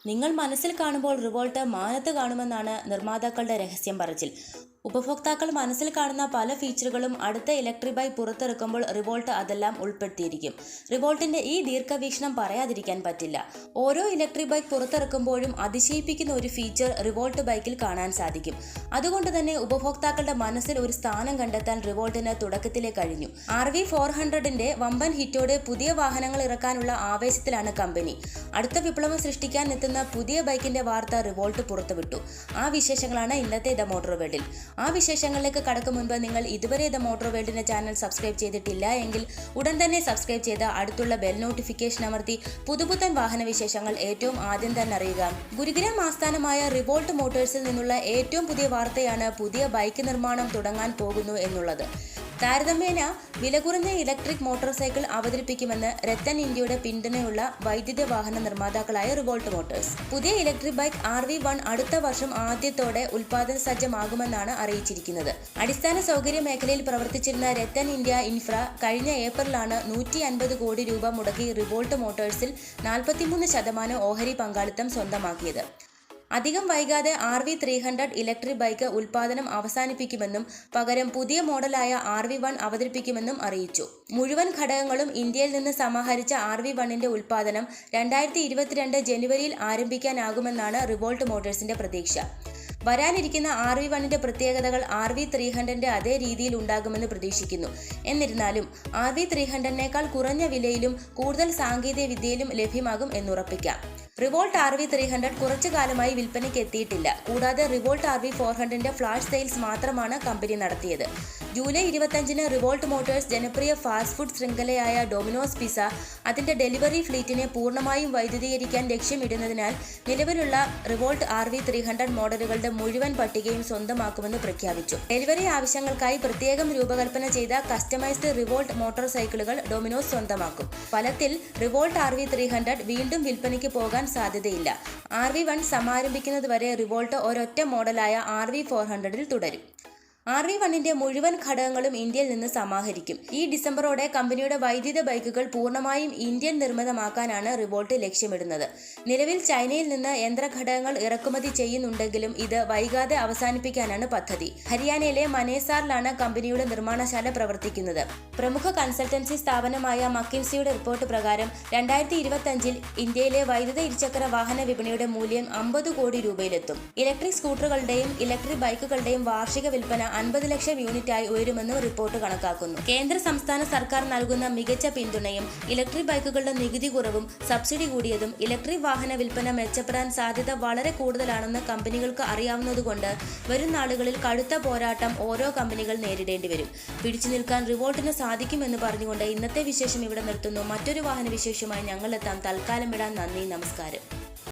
നിങ്ങൾ മനസ്സിൽ കാണുമ്പോൾ റിവോൾട്ട് മാനത്ത് കാണുമെന്നാണ് നിർമ്മാതാക്കളുടെ രഹസ്യം പറച്ചിൽ. ഉപഭോക്താക്കൾ മനസ്സിൽ കാണുന്ന പല ഫീച്ചറുകളും അടുത്ത ഇലക്ട്രിക് ബൈക്ക് പുറത്തിറക്കുമ്പോൾ റിവോൾട്ട് അതെല്ലാം ഉൾപ്പെടുത്തിയിരിക്കും. റിവോൾട്ടിന്റെ ഈ ദീർഘവീക്ഷണം പറയാതിരിക്കാൻ പറ്റില്ല. ഓരോ ഇലക്ട്രിക് ബൈക്ക് പുറത്തിറക്കുമ്പോഴും അതിശയിപ്പിക്കുന്ന ഒരു ഫീച്ചർ റിവോൾട്ട് ബൈക്കിൽ കാണാൻ സാധിക്കും. അതുകൊണ്ട് തന്നെ ഉപഭോക്താക്കളുടെ മനസ്സിൽ ഒരു സ്ഥാനം കണ്ടെത്താൻ റിവോൾട്ടിന് തുടക്കത്തിലേ കഴിഞ്ഞു. RV400ന്റെ വമ്പൻ ഹിറ്റോടെ പുതിയ വാഹനങ്ങൾ ഇറക്കാനുള്ള ആവേശത്തിലാണ് കമ്പനി. അടുത്ത വിപ്ലവം സൃഷ്ടിക്കാൻ എത്തുന്ന പുതിയ ബൈക്കിന്റെ വാർത്ത റിവോൾട്ട് പുറത്തുവിട്ടു. ആ വിശേഷങ്ങളാണ് ഇന്നത്തെ ദ മോട്ടോർ വേൾഡിൽ. ആ വിശേഷങ്ങളിലേക്ക് കടക്കും മുൻപ് നിങ്ങൾ ഇതുവരെ ദ മോട്ടോർ വേൾഡിന്റെ ചാനൽ സബ്സ്ക്രൈബ് ചെയ്തിട്ടില്ല എങ്കിൽ ഉടൻ തന്നെ സബ്സ്ക്രൈബ് ചെയ്ത് അടുത്തുള്ള ബെൽ നോട്ടിഫിക്കേഷൻ അമർത്തി പുതുപുത്തൻ വാഹന വിശേഷങ്ങൾ ഏറ്റവും ആദ്യം തന്നെ അറിയുക. ഗുരുഗ്രാം ആസ്ഥാനമായ റിവോൾട്ട് മോട്ടോഴ്സിൽ നിന്നുള്ള ഏറ്റവും പുതിയ വാർത്തയാണ് പുതിയ ബൈക്ക് നിർമ്മാണം തുടങ്ങാൻ പോകുന്നു എന്നുള്ളത്. താരതമ്യേന വില കുറഞ്ഞ ഇലക്ട്രിക് മോട്ടോർ സൈക്കിൾ അവതരിപ്പിക്കുമെന്ന് രത്തൻ ഇന്ത്യയുടെ പിന്തുണയുള്ള വൈദ്യുത വാഹന നിർമ്മാതാക്കളായ റിവോൾട്ട് മോട്ടോഴ്സ്. പുതിയ ഇലക്ട്രിക് ബൈക്ക് RV1 അടുത്ത വർഷം ആദ്യത്തോടെ ഉൽപാദന സജ്ജമാകുമെന്നാണ് അറിയിച്ചിരിക്കുന്നത്. അടിസ്ഥാന സൗകര്യ മേഖലയിൽ പ്രവർത്തിച്ചിരുന്ന രത്തൻ ഇന്ത്യ ഇൻഫ്ര കഴിഞ്ഞ ഏപ്രിലാണ് 150 കോടി രൂപ മുടക്കി റിവോൾട്ട് മോട്ടോഴ്സിൽ 43% ഓഹരി പങ്കാളിത്തം സ്വന്തമാക്കിയത്. അധികം വൈകാതെ RV300 ഇലക്ട്രിക് ബൈക്ക് ഉൽപാദനം അവസാനിപ്പിക്കുമെന്നും പകരം പുതിയ മോഡലായ RV1 അവതരിപ്പിക്കുമെന്നും അറിയിച്ചു. മുഴുവൻ ഘടകങ്ങളും ഇന്ത്യയിൽ നിന്ന് സമാഹരിച്ച RV1ന്റെ ഉൽപാദനം 2022 ജനുവരിയിൽ ആരംഭിക്കാനാകുമെന്നാണ് റിവോൾട്ട് മോട്ടോഴ്സിന്റെ പ്രതീക്ഷ. വരാനിരിക്കുന്ന RV1ന്റെ പ്രത്യേകതകൾ RV300ന്റെ അതേ രീതിയിൽ ഉണ്ടാകുമെന്ന് പ്രതീക്ഷിക്കുന്നു. എന്നിരുന്നാലും RV300നേക്കാൾ കുറഞ്ഞ വിലയിലും കൂടുതൽ സാങ്കേതിക വിദ്യയിലും ലഭ്യമാകും എന്നുറപ്പിക്കാം. റിവോൾട്ട് RV300 കുറച്ചു കാലമായി വിൽപ്പനയ്ക്ക് എത്തിയിട്ടില്ല. കൂടാതെ റിവോൾട്ട് RV400ന്റെ ഫ്ലാഷ് സെയിൽസ് മാത്രമാണ് കമ്പനി നടത്തിയത്. ജൂലൈ 25-ന് റിവോൾട്ട് മോട്ടോഴ്സ് ജനപ്രിയ ഫാസ്റ്റ് ഫുഡ് ശൃംഖലയായ ഡൊമിനോസ് പിസ്സ അതിന്റെ ഡെലിവറി ഫ്ലീറ്റിനെ പൂർണ്ണമായും വൈദ്യുതീകരിക്കാൻ ലക്ഷ്യമിടുന്നതിനാൽ നിലവിലുള്ള റിവോൾട്ട് RV300 മോഡലുകളുടെ മുഴുവൻ പട്ടികയും സ്വന്തമാക്കുമെന്ന് പ്രഖ്യാപിച്ചു. ഡെലിവറി ആവശ്യങ്ങൾക്കായി പ്രത്യേകം രൂപകൽപ്പന ചെയ്ത കസ്റ്റമൈസ്ഡ് റിവോൾട്ട് മോട്ടോർ സൈക്കിളുകൾ ഡൊമിനോസ് സ്വന്തമാക്കും. ഫലത്തിൽ റിവോൾട്ട് RV300 വീണ്ടും വിൽപ്പനയ്ക്ക് പോകാൻ സാധ്യതയില്ല. RV1 സമാരംഭിക്കുന്നതുവരെ റിവോൾട്ട് ഒരൊറ്റ മോഡലായ RV400ൽ തുടരും. RV1ന്റെ മുഴുവൻ ഘടകങ്ങളും ഇന്ത്യയിൽ നിന്ന് സമാഹരിക്കും. ഈ ഡിസംബറോടെ കമ്പനിയുടെ വൈദ്യുത ബൈക്കുകൾ പൂർണ്ണമായും ഇന്ത്യൻ നിർമ്മിതമാക്കാനാണ് റിവോൾട്ട് ലക്ഷ്യമിടുന്നത്. നിലവിൽ ചൈനയിൽ നിന്ന് യന്ത്രഘടകങ്ങൾ ഇറക്കുമതി ചെയ്യുന്നുണ്ടെങ്കിലും ഇത് വൈകാതെ അവസാനിപ്പിക്കാനാണ് പദ്ധതി. ഹരിയാനയിലെ മനേസാറിലാണ് കമ്പനിയുടെ നിർമ്മാണശാല പ്രവർത്തിക്കുന്നത്. പ്രമുഖ കൺസൾട്ടൻസി സ്ഥാപനമായ മക്കിൻസിയുടെ റിപ്പോർട്ട് പ്രകാരം 2025-ൽ ഇന്ത്യയിലെ വൈദ്യുത ഇരുചക്ര വാഹന വിപണിയുടെ മൂല്യം 50 കോടി രൂപയിലെത്തും. ഇലക്ട്രിക് സ്കൂട്ടറുകളുടെയും ഇലക്ട്രിക് ബൈക്കുകളുടെയും വാർഷിക വിൽപ്പന 50 ലക്ഷം യൂണിറ്റായി ഉയരുമെന്നും റിപ്പോർട്ട് കണക്കാക്കുന്നു. കേന്ദ്ര സംസ്ഥാന സർക്കാർ നൽകുന്ന മികച്ച പിന്തുണയും ഇലക്ട്രിക് ബൈക്കുകളുടെ നികുതി കുറവും സബ്സിഡി കൂടിയതും ഇലക്ട്രിക് വാഹന വിൽപ്പന മെച്ചപ്പെടാൻ സാധ്യത വളരെ കൂടുതലാണെന്ന് കമ്പനികൾക്ക് അറിയാവുന്നതുകൊണ്ട് വരും നാളുകളിൽ കടുത്ത പോരാട്ടം ഓരോ കമ്പനികൾ നേരിടേണ്ടി വരും. പിടിച്ചു നിൽക്കാൻ റിവോൾട്ടിന് സാധിക്കുമെന്ന് പറഞ്ഞുകൊണ്ട് ഇന്നത്തെ വിശേഷം ഇവിടെ നിർത്തുന്നു. മറ്റൊരു വാഹന വിശേഷമായി ഞങ്ങൾ എത്താം. തൽക്കാലം വിടാൻ നന്ദി, നമസ്കാരം.